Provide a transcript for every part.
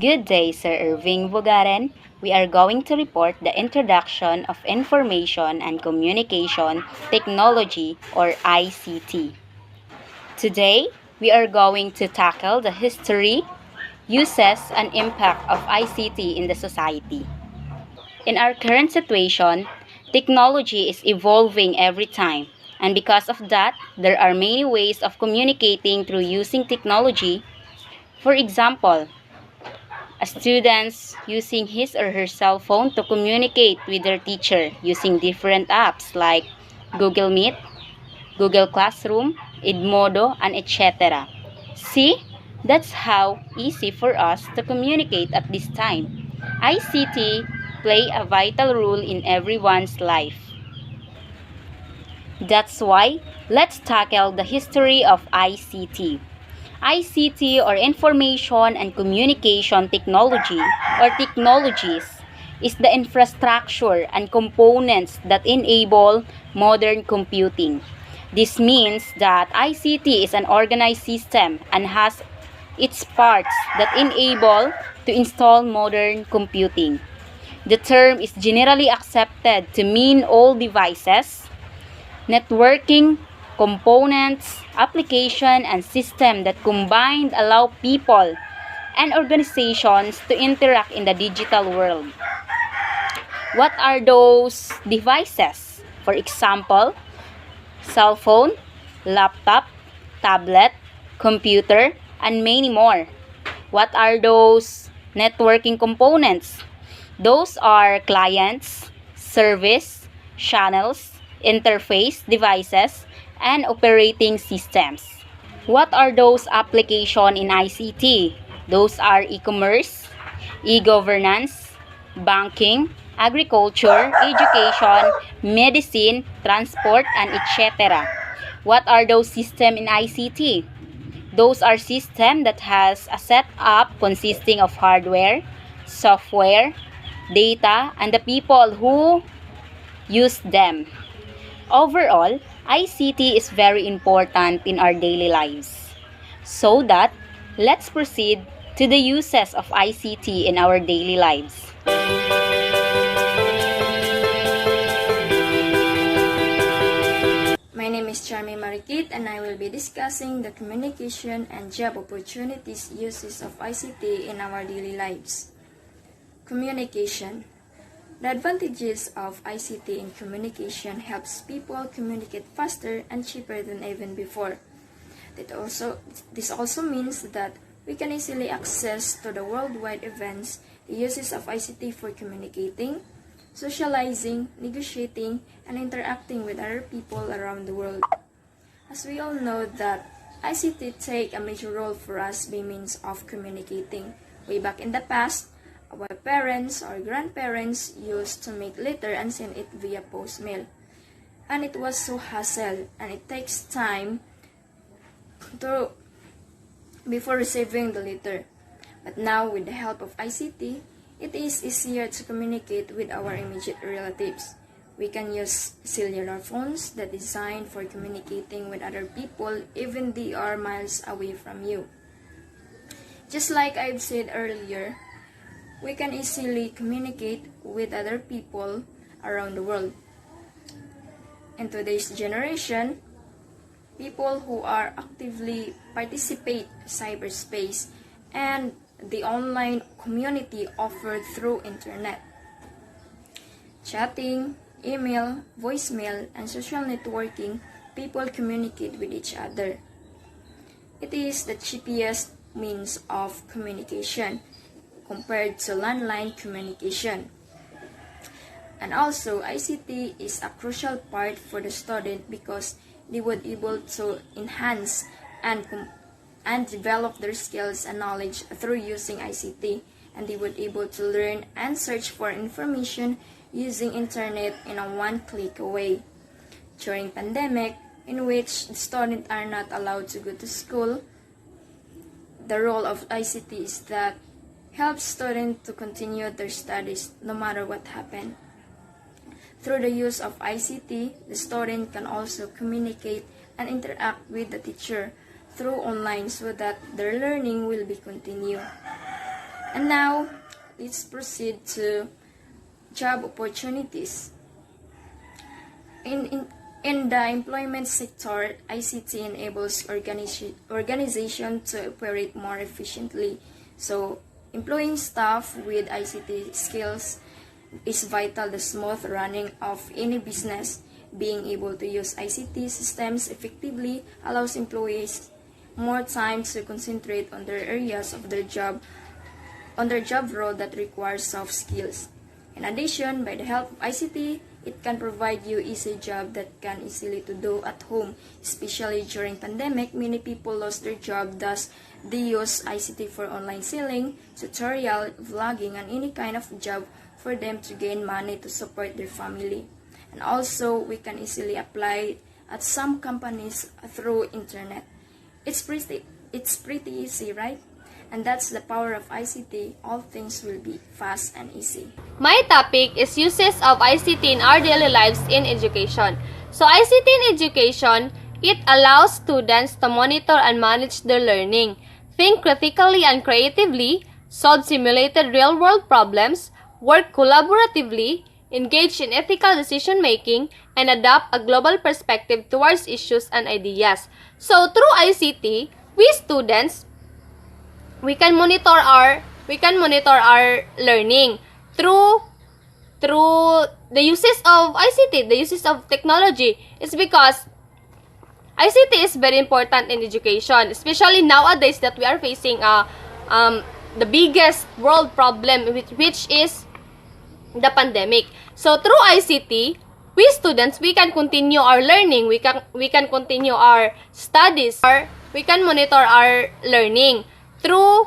Good day, Sir Irving Bugaren. We are going to report the introduction of Information and Communication Technology or ICT. Today, we are going to tackle the history, uses, and impact of ICT in the society. In our current situation, technology is evolving every time, and because of that, there are many ways of communicating through using technology. For example, a student using his or her cell phone to communicate with their teacher using different apps like Google Meet, Google Classroom, Edmodo, and etc. See, that's how easy for us to communicate at this time. ICT play a vital role in everyone's life. That's why let's tackle the history of ICT. ICT or Information and Communication Technology or technologies is the infrastructure and components that enable modern computing. This means that ICT is an organized system and has its parts that enable to install modern computing. The term is generally accepted to mean all devices, networking, components, application, and system that combined allow people and organizations to interact in the digital world. What are those devices? For example, cell phone, laptop, tablet, computer, and many more. What are those networking components? Those are clients, service, channels, interface devices, and operating systems. What are those applications in ICT? Those are e-commerce, e-governance, banking, agriculture, education, medicine, transport, and etc. What are those systems in ICT? Those are systems that has a setup consisting of hardware, software, data, and the people who use them. Overall, ICT is very important in our daily lives. So that, let's proceed to the uses of ICT in our daily lives. My name is Charmy Marikit and I will be discussing the communication and job opportunities uses of ICT in our daily lives. Communication. The advantages of ICT in communication helps people communicate faster and cheaper than even before. This also means that we can easily access to the worldwide events, the uses of ICT for communicating, socializing, negotiating, and interacting with other people around the world. As we all know that ICT take a major role for us by means of communicating. Way back in the past, our parents or grandparents used to make letter and send it via post mail. And it was so hassle and it takes time before receiving the letter. But now with the help of ICT, it is easier to communicate with our immediate relatives. We can use cellular phones that are designed for communicating with other people even they are miles away from you. Just like I've said earlier, we can easily communicate with other people around the world. In today's generation, people who are actively participate in cyberspace and the online community offered through internet. Chatting, email, voicemail, and social networking, people communicate with each other. It is the cheapest means of communication compared to landline communication. And also, ICT is a crucial part for the student because they would be able to enhance and develop their skills and knowledge through using ICT, and they would be able to learn and search for information using internet in a one-click away. During pandemic, in which the students are not allowed to go to school, the role of ICT is that helps students to continue their studies no matter what happened. Through the use of ICT, the student can also communicate and interact with the teacher through online so that their learning will be continued. And now, let's proceed to job opportunities. In the employment sector, ICT enables organization to operate more efficiently. So, employing staff with ICT skills is vital to the smooth running of any business. Being able to use ICT systems effectively allows employees more time to concentrate on their areas of their job role that requires soft skills. In addition, by the help of ICT, it can provide you easy job that can easily to do at home. Especially during pandemic, many people lost their job, thus they use ICT for online selling, tutorial, vlogging, and any kind of job for them to gain money to support their family. And also, we can easily apply at some companies through internet. It's pretty easy, right? And that's the power of ICT. All things will be fast and easy. My topic is uses of ICT in our daily lives in education. So ICT in education, it allows students to monitor and manage their learning, think critically and creatively, solve simulated real-world problems, work collaboratively, engage in ethical decision-making, and adopt a global perspective towards issues and ideas. So through ICT, we students, we can monitor our learning through the uses of ICT, the uses of technology. It's because ICT is very important in education, especially nowadays that we are facing the biggest world problem, which is the pandemic. So through ICT, we students, we can continue our learning, we can continue our studies, or we can monitor our learning through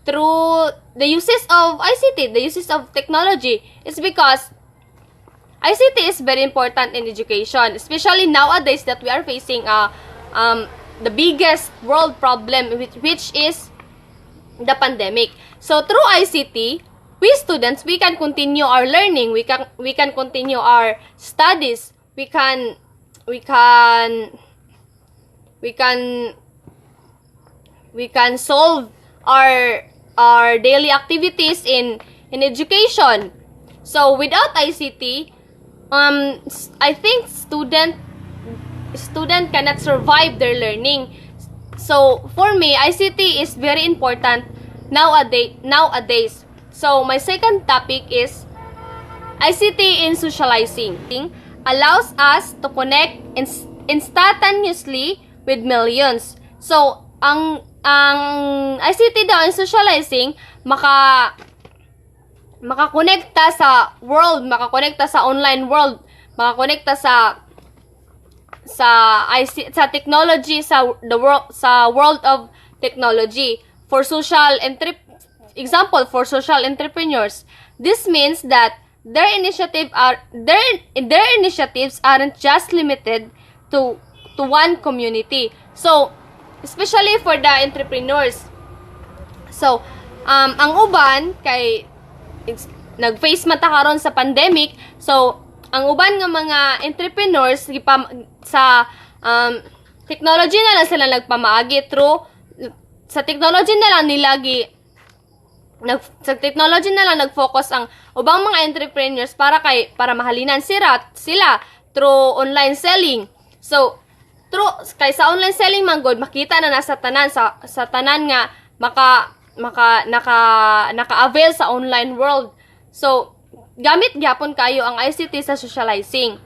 the uses of ICT, the uses of technology. It's because ICT is very important in education, especially nowadays that we are facing the biggest world problem, which is the pandemic. So through ICT, we students, we can continue our learning, we can continue our studies, we can solve our daily activities in education. So without ICT, I think student cannot survive their learning. So for me, ICT is very important nowadays. So my second topic is ICT in socializing. Allows us to connect instantaneously with millions. So ang ICT daw in socializing, makakonekta sa world, makakonekta sa online world, makakonekta sa technology, sa world of technology for social entrepreneurs. This means that their initiatives aren't just limited to one community. So especially for the entrepreneurs. So, ang uban kay nag-face mata karon sa pandemic. So, ang uban nga mga entrepreneurs sa technology na lang sila nagpamaagi through sa technology na lang nag-focus ang ubang mga entrepreneurs para mahalinan sila through online selling. So, kay sa online selling man god, makita na nasa tanan sa tanan nga naka-avail sa online world. So gamit gyapon kayo ang ICT sa socializing.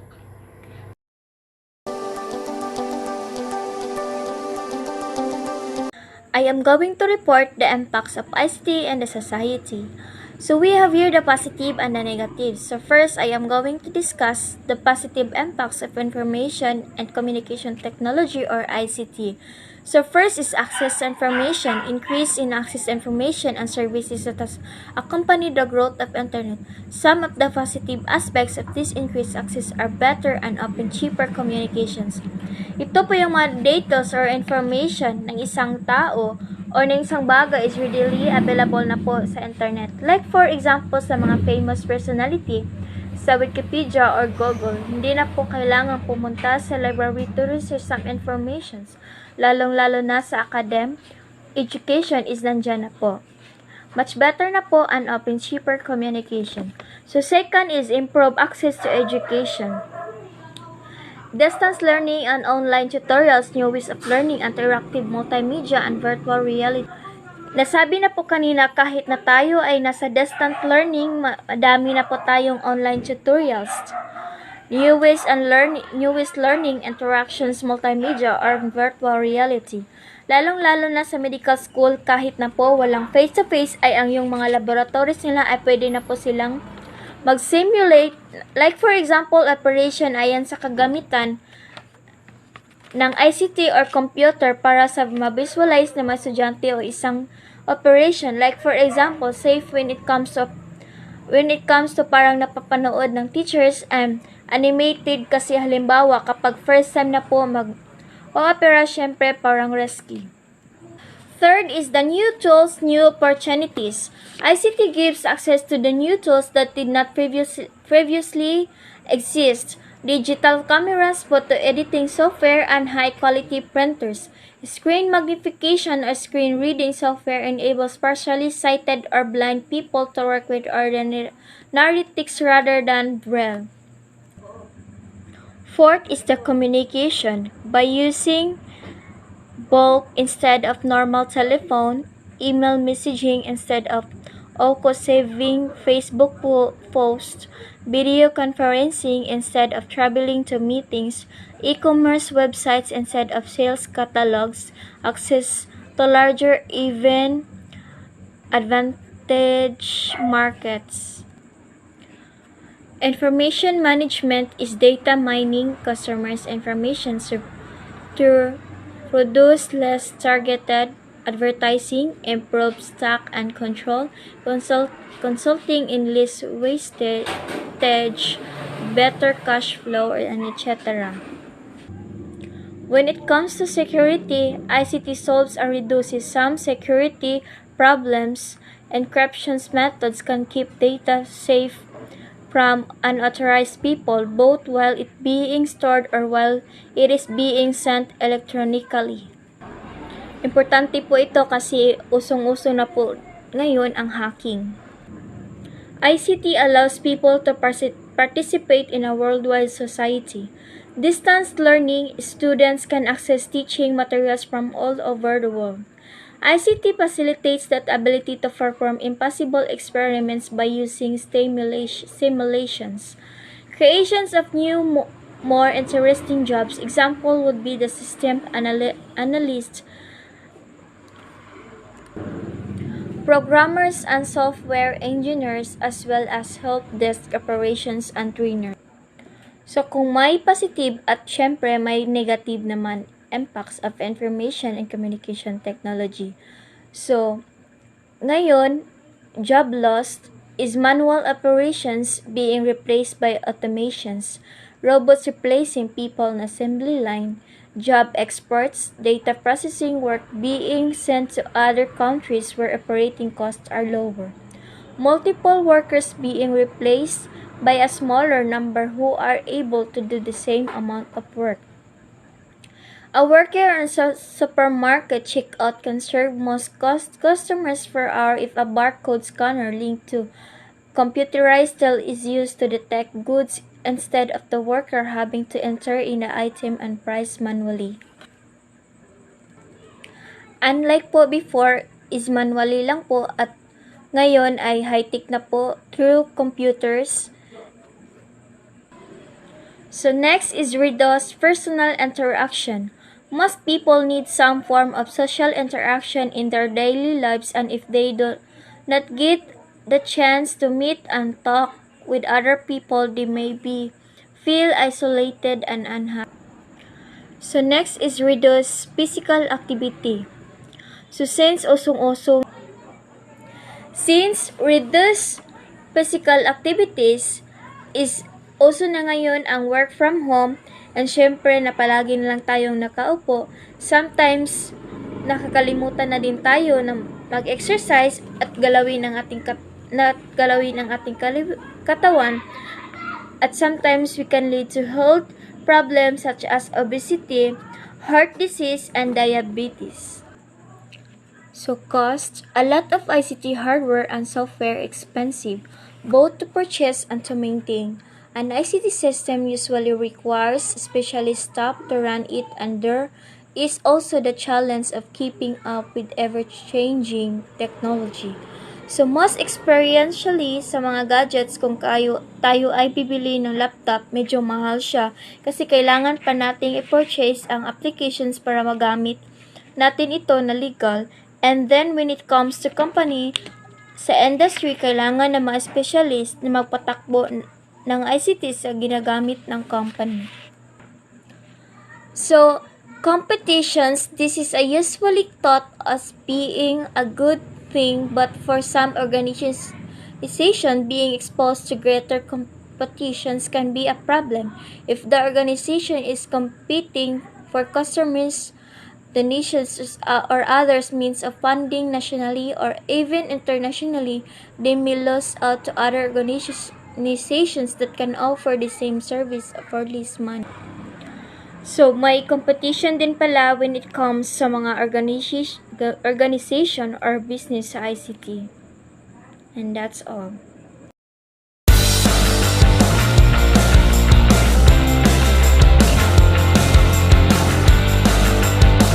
I am going to report the impacts of ICT in the society. So we have here the positive and the negative. So first, I am going to discuss the positive impacts of information and communication technology or ICT. So first is access to information, increase in access to information and services that has accompanied the growth of internet. Some of the positive aspects of this increased access are better and often cheaper communications. Ito po yung mga data or information ng isang tao o ng isang bagay is readily available na po sa internet. Like for example, sa mga famous personality, sa Wikipedia or Google, hindi na po kailangan pumunta sa library to research some informations. Lalong-lalo na sa education is nandyan na po. Much better na po and open cheaper communication. So second is improve access to education. Distance learning and online tutorials, new ways of learning, interactive multimedia, and virtual reality. Nasabi na po kanina, kahit na tayo ay nasa distant learning, madami na po tayong online tutorials. New ways learning, interactions, multimedia, or virtual reality. Lalong-lalo na sa medical school, kahit na po walang face-to-face, ay ang yung mga laboratories nila ay pwede na po silang mag-simulate. Like for example, operation ayan sa kagamitan ng ICT or computer para sa ma-visualize na mga estudyante o isang operation. Like for example, safe when it comes to parang napapanood ng teachers and animated kasi halimbawa kapag first time na po mag-opera, syempre parang risky. Third is the new tools, new opportunities. ICT gives access to the new tools that did not previously exist. Digital cameras, photo editing software, and high-quality printers. Screen magnification or screen reading software enables partially sighted or blind people to work with ordinary text rather than braille. Fourth is the communication. By using bulk instead of normal telephone, email messaging instead of auto-saving Facebook posts, video conferencing instead of traveling to meetings, e-commerce websites instead of sales catalogs, access to larger even advantage markets. Information management is data mining customers' information to produce less targeted advertising, improve stock and control, consulting in less wastage, better cash flow, and etc. When it comes to security, ICT solves or reduces some security problems. Encryption methods can keep data safe from unauthorized people, both while it being stored or while it is being sent electronically. Importante po ito kasi usong-uso na po ngayon ang hacking. ICT allows people to participate in a worldwide society. Distance learning, students can access teaching materials from all over the world. ICT facilitates that ability to perform impossible experiments by using simulations. Creations of new, more interesting jobs. Example would be the system analyst, programmers and software engineers, as well as help desk operations and trainers. So kung may positive at syempre may negative naman impacts of information and communication technology. So, ngayon, job loss is manual operations being replaced by automations, robots replacing people on assembly line, job exports, data processing work being sent to other countries where operating costs are lower, multiple workers being replaced by a smaller number who are able to do the same amount of work. A worker in a supermarket checkout can serve most customers per hour if a barcode scanner linked to computerized till is used to detect goods instead of the worker having to enter in the item and price manually. Unlike po before, is manually lang po at ngayon ay high-tech na po through computers. So next is reduce personal interaction. Most people need some form of social interaction in their daily lives, and if they do not get the chance to meet and talk with other people, they may feel isolated and unhappy. So next is reduce physical activity. So since reduce physical activities is uso na ngayon ang work from home, and syempre na palagi na lang tayong nakaupo, sometimes nakakalimutan na din tayo na mag-exercise at galawin ang ating katawan, at sometimes we can lead to health problems such as obesity, heart disease, and diabetes. So cost, a lot of ICT hardware and software expensive, both to purchase and to maintain. An ICT system usually requires specialist staff to run it, and there is also the challenge of keeping up with ever-changing technology. So most experientially sa mga gadgets, kung tayo ay bibili ng laptop, medyo mahal siya kasi kailangan pa nating i-purchase ang applications para magamit natin ito na legal. And then when it comes to company, sa industry, kailangan ng mga specialist na magpatakbo ng ICT sa ginagamit ng company. So, competitions, this is usually thought as being a good thing, but for some organizations, being exposed to greater competitions can be a problem. If the organization is competing for customers, donations, or others means of funding nationally or even internationally, they may lose out to other organizations that can offer the same service for less money. So, may competition din pala when it comes sa mga organization or business sa ICT. And that's all.